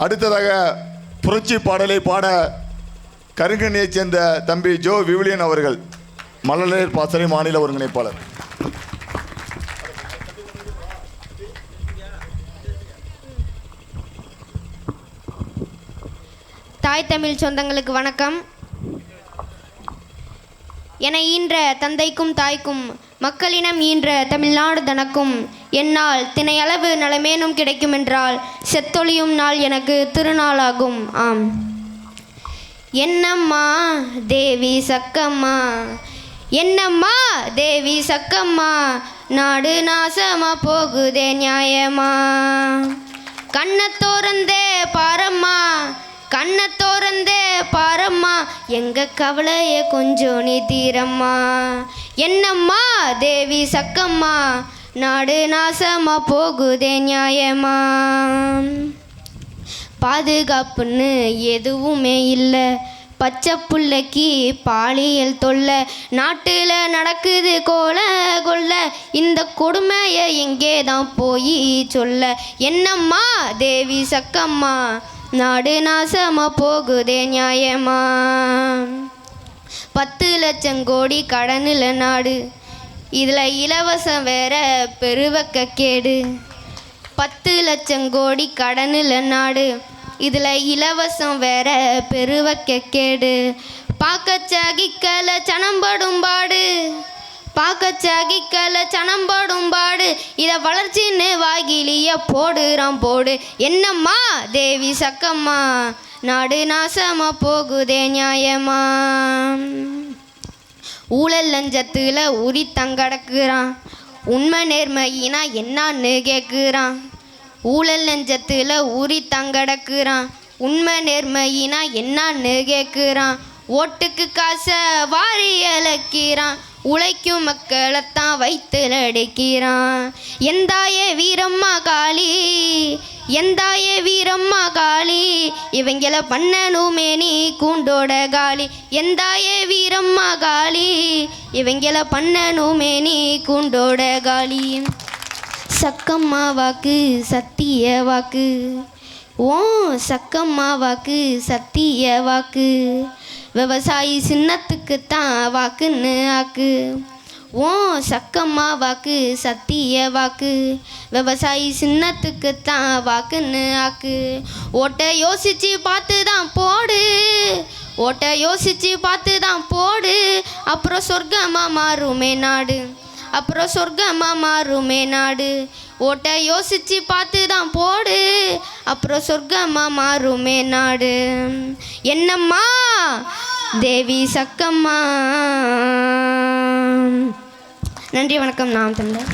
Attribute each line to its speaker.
Speaker 1: அடுத்ததாக புரட்சி பாடலை பாட கருங்கண்ணியைச் சேர்ந்த தம்பி ஜோ விவிலியன் அவர்கள், மழலையர் பாசறை மாநில ஒருங்கிணைப்பாளர்.
Speaker 2: தாய் தமிழ் சொந்தங்களுக்கு வணக்கம். என ஈன்ற தந்தைக்கும் தாய்க்கும் மக்களினம் ஈன்ற தமிழ்நாடு தனக்கும் என்னால் தினையளவு நலமேனும் கிடைக்குமென்றால் செத்தொழியும் நாள் எனக்கு திருநாளாகும். ஆம், என்னம்மா தேவி சக்கம்மா, என்னம்மா தேவி சக்கம்மா, நாடு நாசமா போகுதே நியாயமா, கண்ணை தோறந்தே பாரம்மா, கண்ணை தோறந்தே பாரம்மா, எங்க கவலைய கொஞ்சம் நீ தீரம்மா, என்னம்மா தேவி சக்கம்மா, நாடு நாசமா போகுதே நியாயமா, பாதுகாப்புன்னு எதுவுமே இல்லை, பச்சை புள்ளைக்கு பாலியல் தொல்லை, நாட்டில் நடக்குது கோல கொல்ல, இந்த கொடுமையை எங்கே தான் போய் சொல்ல, என்னம்மா தேவி சக்கம்மா, நாடு நாசமா போகுதே நியாயமா, 10 லட்சம் கோடி கடனில் நாடு, இதில் இலவசம் வேற பெருவக்க கேடு, 10 லட்சம் கோடி கடனில் நாடு, இதில் இலவசம் வேற பெருவக்க கேடு, பார்க்க சகிக்கல சனம்படும் பாடு, பார்க்க சகிக்கல சனம்படும் பாடு, இதை வளர்ச்சின்னு வாகிலிய போடுறான் போடு, என்னம்மா தேவி சக்கம்மா, நாடு நாசமா போகுதே நியாயமா, ஊழல் லஞ்சத்தில் உரி தங்கடக்குறான், உண்மை நேர்மையினா என்னான்னு கேட்குறான், ஊழல் லஞ்சத்தில் உரி தங்கடக்குறான், உண்மை நேர்மையினா என்னான்னு கேட்குறான், ஓட்டுக்கு காசை வாரி இழக்கிறான், உழைக்கும் மக்களைத்தான் வைத்துல அடைக்கிறான், எந்தாயே வீரம்மா காளி, எந்தாயே வீரம்மா காளி, இவங்கள பண்ணணுமே நீ கூண்டோட காளி, எந்தாயே வீரம்மா காளி, இவங்கள பண்ணணுமே நீ கூண்டோட காளி, சக்கம்மா வாக்கு சத்திய வாக்கு, ஓ சக்கம்மா வாக்கு சத்திய வாக்கு, விவசாயி சின்னத்துக்குத்தான் வாக்குன்னு ஆக்கு, ஓ சக்கம்மா வாக்கு சத்திய வாக்கு, விவசாயி சின்னத்துக்குத்தான் வாக்குன்னு ஆக்கு, ஓட்டை யோசிச்சு பார்த்து தான் போடு, ஓட்டை யோசிச்சு பார்த்து தான் போடு, அப்புறம் சொர்க்கமா மாறுமே நாடு, அப்புறம் சொர்க்கமா மாறுமே நாடு, ஓட்டை யோசிச்சு பார்த்து தான் போடு, அப்புறம் சொர்க்கமா மாறுமே நாடு, என்னம்மா தேவி சக்கம்மா. நன்றி, வணக்கம். நாம் தமிழர்.